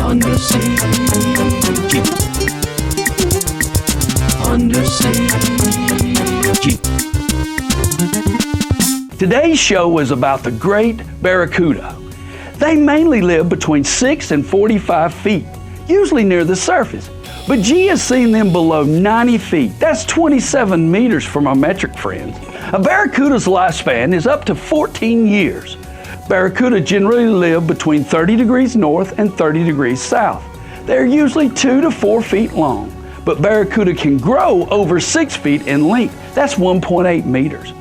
Undersea G. Undersea G. Today's show is about the great barracuda. They mainly live between 6 and 45 feet, usually near the surface. But G has seen them below 90 feet. That's 27 meters for my metric friends. A barracuda's lifespan is up to 14 years. Barracuda generally live between 30 degrees north and 30 degrees south. They're usually 2 to 4 feet long, but barracuda can grow over 6 feet in length. That's 1.8 meters.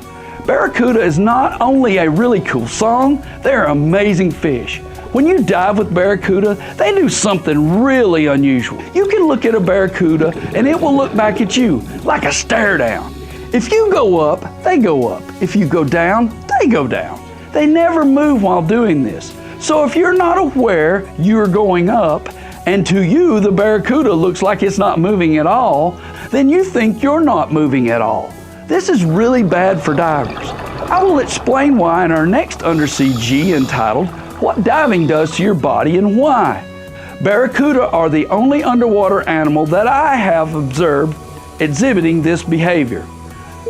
Barracuda is not only a really cool song, they're amazing fish. When you dive with barracuda, they do something really unusual. You can look at a barracuda and it will look back at you like a stare down. If you go up, they go up. If you go down, they go down. They never move while doing this. So if you're not aware you're going up, and to you the barracuda looks like it's not moving at all, then you think you're not moving at all. This is really bad for divers. I will explain why in our next Undersea G entitled, What Diving Does to Your Body and Why. Barracuda are the only underwater animal that I have observed exhibiting this behavior.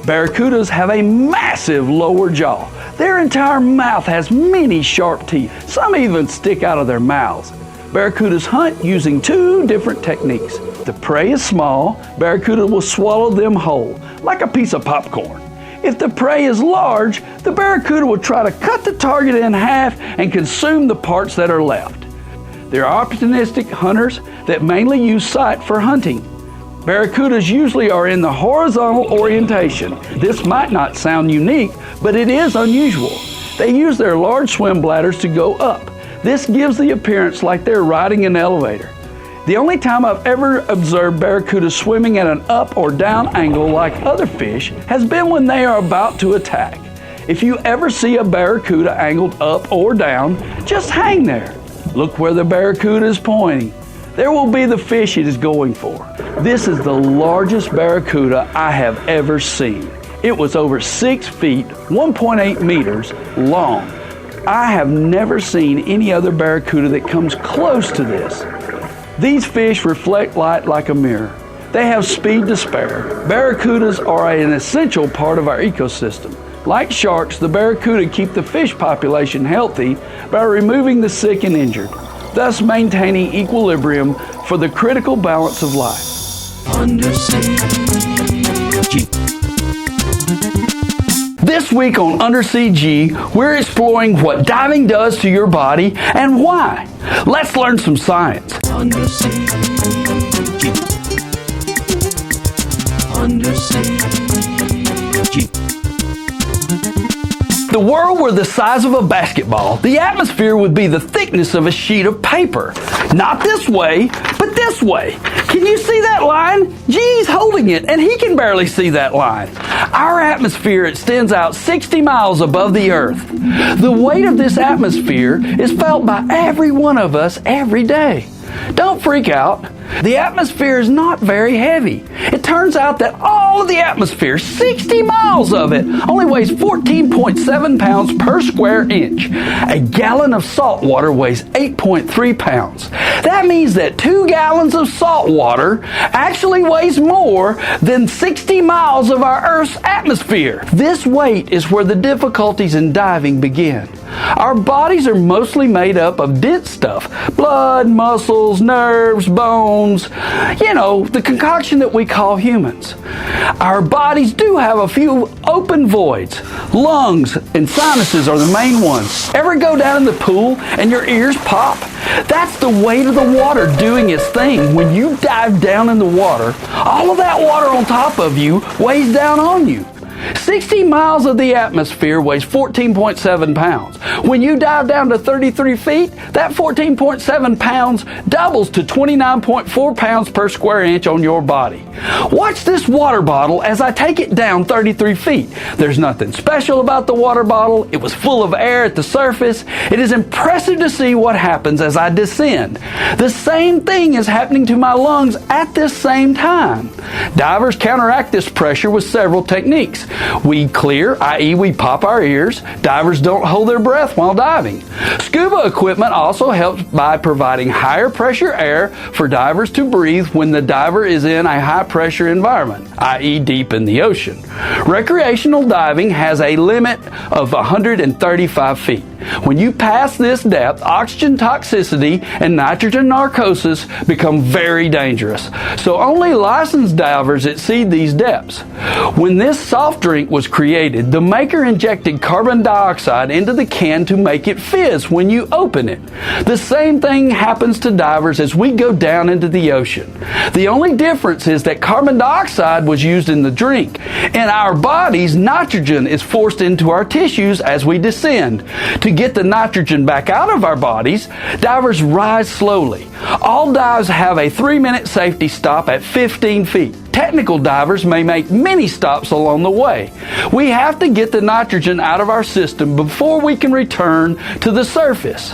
Barracudas have a massive lower jaw. Their entire mouth has many sharp teeth. Some even stick out of their mouths. Barracudas hunt using 2 different techniques. If the prey is small, barracuda will swallow them whole, like a piece of popcorn. If the prey is large, the barracuda will try to cut the target in half and consume the parts that are left. They're opportunistic hunters that mainly use sight for hunting. Barracudas usually are in the horizontal orientation. This might not sound unique, but it is unusual. They use their large swim bladders to go up. This gives the appearance like they're riding an elevator. The only time I've ever observed barracudas swimming at an up or down angle like other fish has been when they are about to attack. If you ever see a barracuda angled up or down, just hang there. Look where the barracuda is pointing. There will be the fish it is going for. This is the largest barracuda I have ever seen. It was over 6 feet, 1.8 meters long. I have never seen any other barracuda that comes close to this. These fish reflect light like a mirror. They have speed to spare. Barracudas are an essential part of our ecosystem. Like sharks, the barracuda keep the fish population healthy by removing the sick and injured, thus maintaining equilibrium for the critical balance of life. Undersea G. This week on Undersea G, we're exploring what diving does to your body and why. Let's learn some science. Undersea G. Undersea G. The world were the size of a basketball, the atmosphere would be the thickness of a sheet of paper. Not this way, but this way. Can you see that line? G's holding it, and he can barely see that line. Our atmosphere extends out 60 miles above the Earth. The weight of this atmosphere is felt by every one of us every day. Don't freak out. The atmosphere is not very heavy. It turns out that all of the atmosphere, 60 miles of it, only weighs 14.7 pounds per square inch. A gallon of salt water weighs 8.3 pounds. That means that 2 gallons of salt water actually weighs more than 60 miles of our Earth's atmosphere. This weight is where the difficulties in diving begin. Our bodies are mostly made up of dense stuff. Blood, muscles, nerves, bones. You know, the concoction that we call humans. Our bodies do have a few open voids. Lungs and sinuses are the main ones. Ever go down in the pool and your ears pop? That's the weight of the water doing its thing. When you dive down in the water, all of that water on top of you weighs down on you. 60 miles of the atmosphere weighs 14.7 pounds. When you dive down to 33 feet, that 14.7 pounds doubles to 29.4 pounds per square inch on your body. Watch this water bottle as I take it down 33 feet. There's nothing special about the water bottle. It was full of air at the surface. It is impressive to see what happens as I descend. The same thing is happening to my lungs at this same time. Divers counteract this pressure with several techniques. We clear, i.e. we pop our ears. Divers don't hold their breath while diving. Scuba equipment also helps by providing higher pressure air for divers to breathe when the diver is in a high pressure environment, i.e. deep in the ocean. Recreational diving has a limit of 135 feet. When you pass this depth, oxygen toxicity and nitrogen narcosis become very dangerous. So only licensed divers exceed these depths. When this soft drink was created, the maker injected carbon dioxide into the can to make it fizz when you open it. The same thing happens to divers as we go down into the ocean. The only difference is that carbon dioxide was used in the drink. In our bodies, nitrogen is forced into our tissues as we descend. To get the nitrogen back out of our bodies, divers rise slowly. All dives have a 3-minute safety stop at 15 feet. Technical divers may make many stops along the way. We have to get the nitrogen out of our system before we can return to the surface.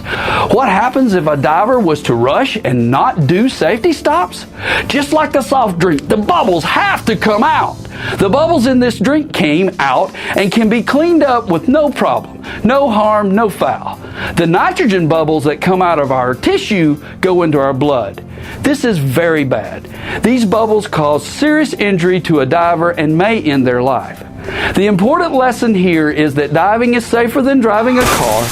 What happens if a diver was to rush and not do safety stops? Just like the soft drink, the bubbles have to come out. The bubbles in this drink came out and can be cleaned up with no problem, no harm, no foul. The nitrogen bubbles that come out of our tissue go into our blood. This is very bad. These bubbles cause serious injury to a diver and may end their life. The important lesson here is that diving is safer than driving a car.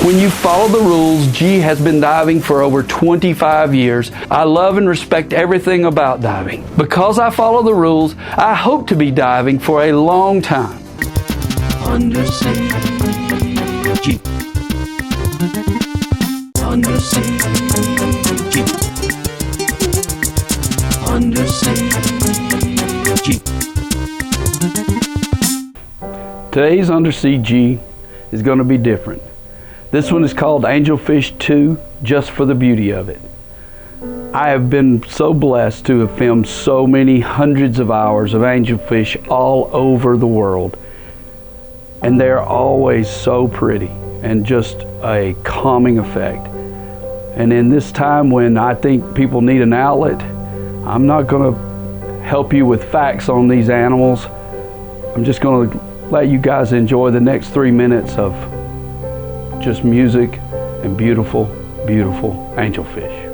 When you follow the rules, G has been diving for over 25 years. I love and respect everything about diving. Because I follow the rules, I hope to be diving for a long time. Undersea G. Undersea G. Undersea G. Today's Undersea G is going to be different. This one is called Angelfish 2, just for the beauty of it. I have been so blessed to have filmed so many hundreds of hours of angelfish all over the world. And they're always so pretty and just a calming effect. And in this time when I think people need an outlet, I'm not going to help you with facts on these animals. I'm just going to let you guys enjoy the next 3 minutes of just music and beautiful, beautiful angelfish.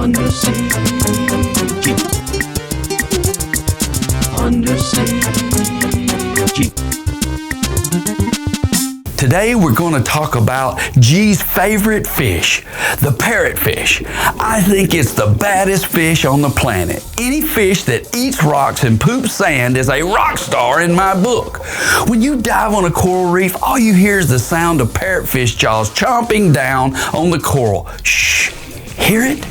Undersea. Jeep. Undersea. Jeep. Today we're going to talk about G's favorite fish, the parrotfish. I think it's the baddest fish on the planet. Any fish that eats rocks and poops sand is a rock star in my book. When you dive on a coral reef, all you hear is the sound of parrotfish jaws chomping down on the coral. Shh, hear it?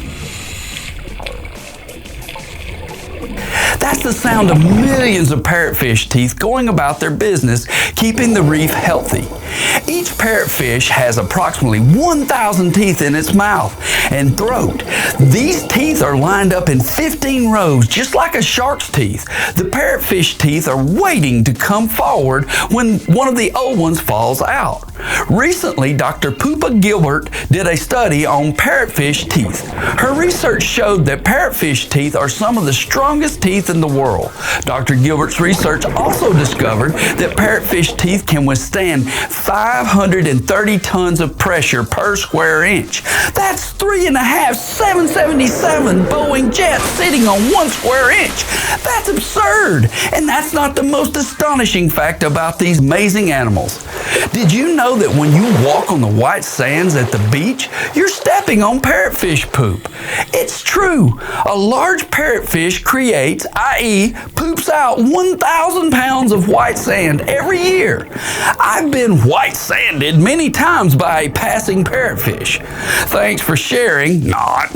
That's the sound of millions of parrotfish teeth going about their business, keeping the reef healthy. Each parrotfish has approximately 1,000 teeth in its mouth and throat. These teeth are lined up in 15 rows, just like a shark's teeth. The parrotfish teeth are waiting to come forward when one of the old ones falls out. Recently, Dr. Poopa Gilbert did a study on parrotfish teeth. Her research showed that parrotfish teeth are some of the strongest teeth in the world. Dr. Gilbert's research also discovered that parrotfish teeth can withstand 530 tons of pressure per square inch. That's 3.5 777 Boeing jets sitting on 1 square inch. That's absurd. And that's not the most astonishing fact about these amazing animals. Did you know that when you walk on the white sands at the beach, you're stepping on parrotfish poop? It's true. A large parrotfish creates, i.e., poops out 1,000 pounds of white sand every year. I've been white sanded many times by a passing parrotfish. Thanks for sharing. Not.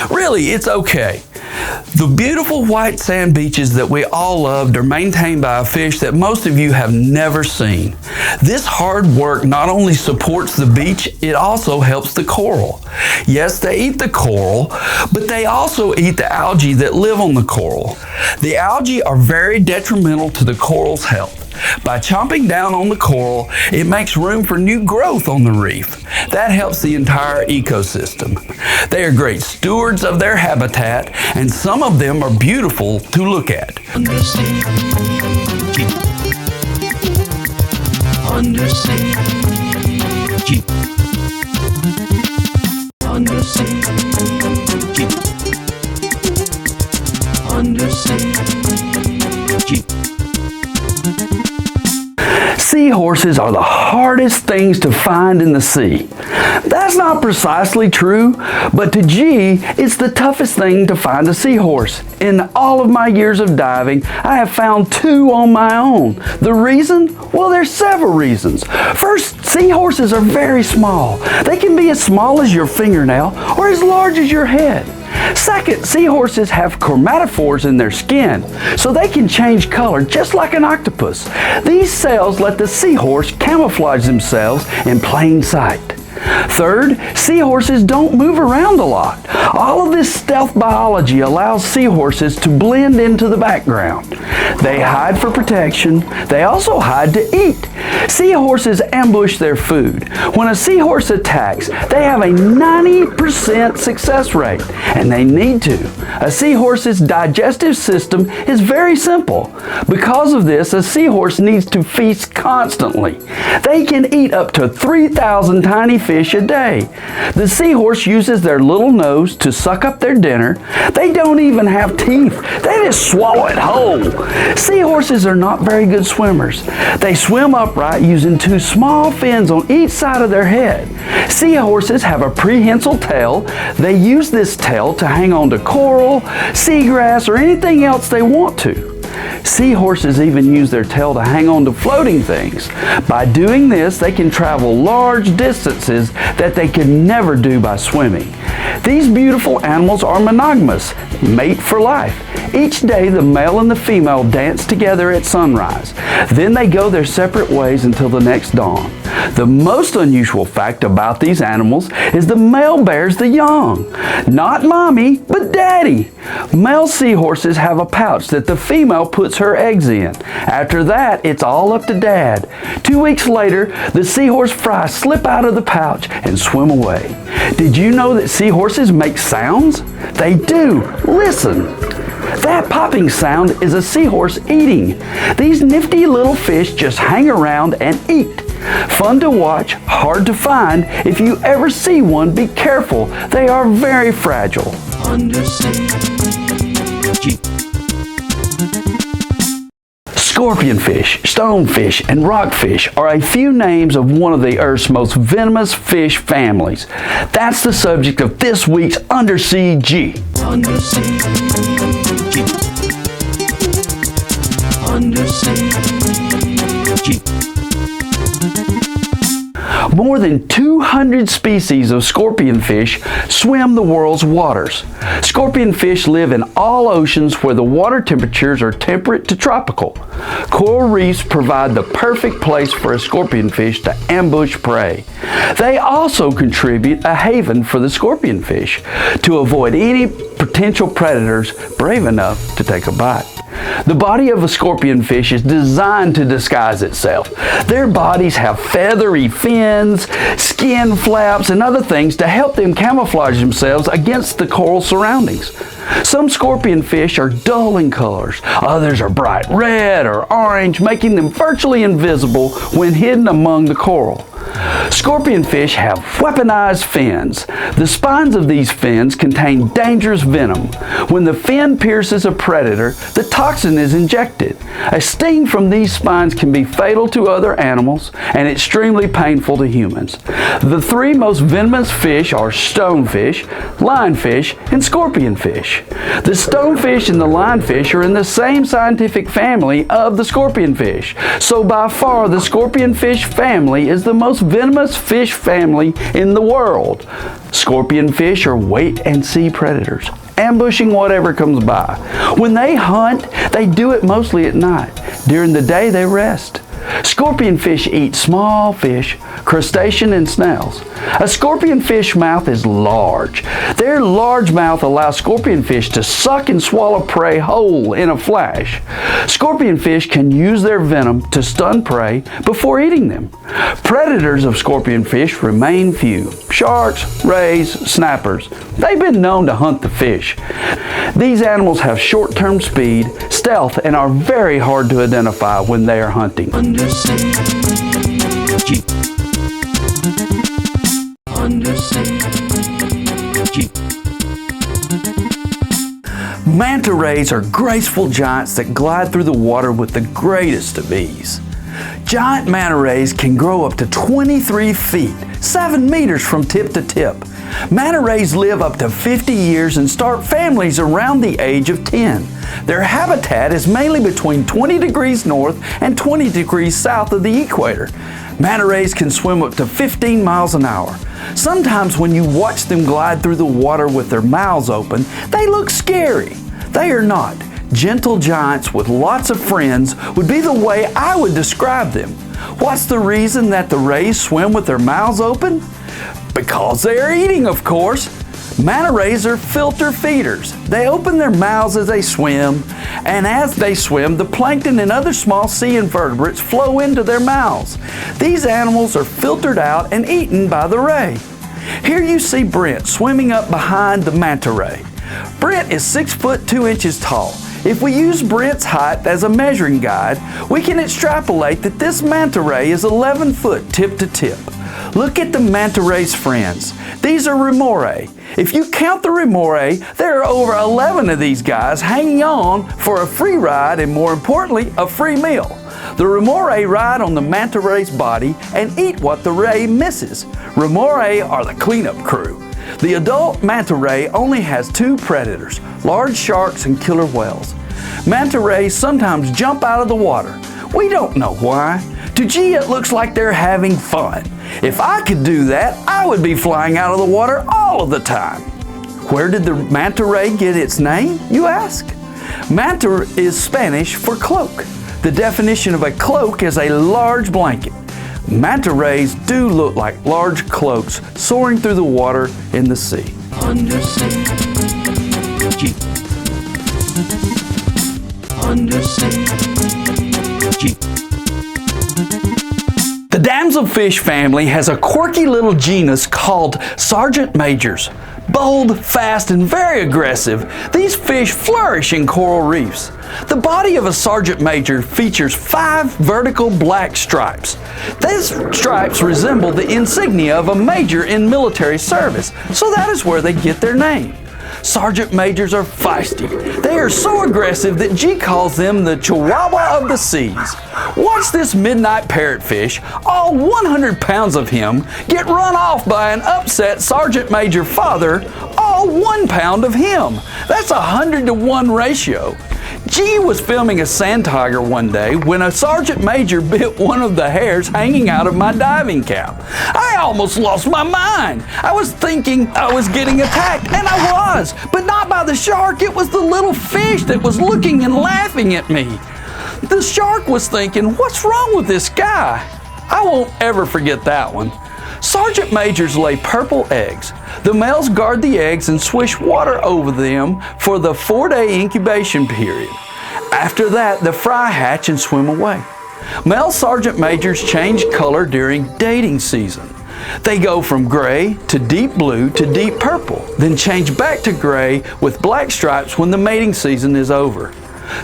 Really, it's okay. The beautiful white sand beaches that we all loved are maintained by a fish that most of you have never seen. This hard work not only supports the beach, it also helps the coral. Yes, they eat the coral, but they also eat the algae that live on the coral. The algae are very detrimental to the coral's health. By chomping down on the coral, it makes room for new growth on the reef. That helps the entire ecosystem. They are great stewards of their habitat, and some of them are beautiful to look at. Undersea. Jeep. Undersea. Jeep. Undersea. Jeep. Undersea. Jeep. Seahorses are the hardest things to find in the sea. That's not precisely true, but to G, it's the toughest thing to find a seahorse. In all of my years of diving, I have found 2 on my own. The reason? Well, there's several reasons. First, seahorses are very small. They can be as small as your fingernail or as large as your head. Second, seahorses have chromatophores in their skin, so they can change color just like an octopus. These cells let the seahorse camouflage themselves in plain sight. Third, seahorses don't move around a lot. All of this stealth biology allows seahorses to blend into the background. They hide for protection. They also hide to eat. Seahorses ambush their food. When a seahorse attacks, they have a 90% success rate, and they need to. A seahorse's digestive system is very simple. Because of this, a seahorse needs to feast constantly. They can eat up to 3,000 tiny fish a day. The seahorse uses their little nose to suck up their dinner. They don't even have teeth. They just swallow it whole. Seahorses are not very good swimmers. They swim upright using 2 small fins on each side of their head. Seahorses have a prehensile tail. They use this tail to hang on to coral, seagrass, or anything else they want to. Seahorses even use their tail to hang on to floating things. By doing this, they can travel large distances that they could never do by swimming. These beautiful animals are monogamous, mate for life. Each day, the male and the female dance together at sunrise. Then they go their separate ways until the next dawn. The most unusual fact about these animals is the male bears the young. Not mommy, but daddy. Male seahorses have a pouch that the female puts her eggs in. After that, it's all up to dad. 2 weeks later, the seahorse fry slip out of the pouch and swim away. Did you know that seahorses make sounds? They do. Listen. That popping sound is a seahorse eating. These nifty little fish just hang around and eat. Fun to watch, hard to find. If you ever see one, be careful. They are very fragile. undersea, deep, Scorpionfish, stonefish, and rockfish are a few names of one of the Earth's most venomous fish families. That's the subject of this week's Undersea G. undersea, deep, undersea, deep, More than 200 species of scorpionfish swim the world's waters. Scorpionfish live in all oceans where the water temperatures are temperate to tropical. Coral reefs provide the perfect place for a scorpionfish to ambush prey. They also contribute a haven for the scorpionfish to avoid any potential predators brave enough to take a bite. The body of a scorpionfish is designed to disguise itself. Their bodies have feathery fins, skin flaps, and other things to help them camouflage themselves against the coral surroundings. Some scorpionfish are dull in colors, others are bright red or orange, making them virtually invisible when hidden among the coral. Scorpionfish have weaponized fins. The spines of these fins contain dangerous venom. When the fin pierces a predator, the toxin is injected. A sting from these spines can be fatal to other animals and extremely painful to humans. The three most venomous fish are stonefish, lionfish, and scorpionfish. The stonefish and the lionfish are in the same scientific family of the scorpionfish, so by far the scorpionfish family is the most venomous fish family in the world. Scorpionfish are wait-and-see predators, ambushing whatever comes by. When they hunt, they do it mostly at night. During the day, they rest. Scorpionfish eat small fish, crustaceans, and snails. A scorpionfish mouth is large. Their large mouth allows scorpionfish to suck and swallow prey whole in a flash. Scorpionfish can use their venom to stun prey before eating them. Predators of scorpionfish remain few. Sharks, rays, snappers. They've been known to hunt the fish. These animals have short-term speed, stealth, and are very hard to identify when they are hunting. undersea, deep, undersea, deep, Manta rays are graceful giants that glide through the water with the greatest of ease. Giant manta rays can grow up to 23 feet, 7 meters from tip to tip. Manta rays live up to 50 years and start families around the age of 10. Their habitat is mainly between 20 degrees north and 20 degrees south of the equator. Manta rays can swim up to 15 miles an hour. Sometimes when you watch them glide through the water with their mouths open, they look scary. They are not. Gentle giants with lots of friends would be the way I would describe them. What's the reason that the rays swim with their mouths open? Because they are eating, of course. Manta rays are filter feeders. They open their mouths as they swim, and as they swim, the plankton and other small sea invertebrates flow into their mouths. These animals are filtered out and eaten by the ray. Here you see Brent swimming up behind the manta ray. Brent is 6 foot 2 inches tall. If we use Brent's height as a measuring guide, we can extrapolate that this manta ray is 11 foot tip to tip. Look at the manta ray's friends. These are remorae. If you count the remorae, there are over 11 of these guys hanging on for a free ride and, more importantly, a free meal. The remorae ride on the manta ray's body and eat what the ray misses. Remorae are the cleanup crew. The adult manta ray only has 2 predators, large sharks and killer whales. Manta rays sometimes jump out of the water. We don't know why. To G, it looks like they're having fun. If I could do that, I would be flying out of the water all of the time. Where did the manta ray get its name, you ask? Manta is Spanish for cloak. The definition of a cloak is a large blanket. Manta rays do look like large cloaks soaring through the water in the sea. undersea, deep, undersea, deep, The damselfish family has a quirky little genus called sergeant majors. Bold, fast, and very aggressive, these fish flourish in coral reefs. The body of a sergeant major features 5 vertical black stripes. These stripes resemble the insignia of a major in military service, so that is where they get their name. Sergeant Majors are feisty. They are so aggressive that G calls them the Chihuahua of the seas. Watch this midnight parrotfish, all 100 pounds of him, get run off by an upset Sergeant Major father, all 1 pound of him. That's a 100-to-1 ratio. G was filming a sand tiger one day when a sergeant major bit one of the hairs hanging out of my diving cap. I almost lost my mind. I was thinking I was getting attacked, and I was, but not by the shark. It was the little fish that was looking and laughing at me. The shark was thinking, what's wrong with this guy? I won't ever forget that one. Sergeant Majors lay purple eggs. The males guard the eggs and swish water over them for the 4-day incubation period. After that, the fry hatch and swim away. Male Sergeant Majors change color during dating season. They go from gray to deep blue to deep purple, then change back to gray with black stripes when the mating season is over.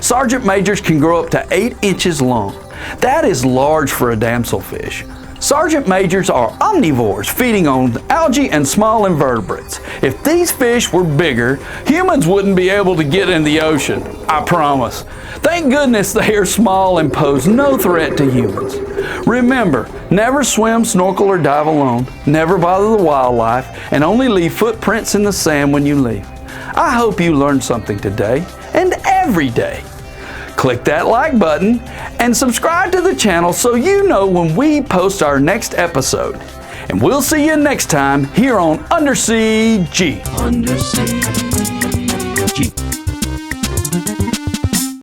Sergeant Majors can grow up to 8 inches long. That is large for a damselfish. Sergeant Majors are omnivores, feeding on algae and small invertebrates. If these fish were bigger, humans wouldn't be able to get in the ocean, I promise. Thank goodness they are small and pose no threat to humans. Remember, never swim, snorkel, or dive alone, never bother the wildlife, and only leave footprints in the sand when you leave. I hope you learned something today and every day. Click that like button and subscribe to the channel so you know when we post our next episode. And we'll see you next time here on Undersea G. Undersea G.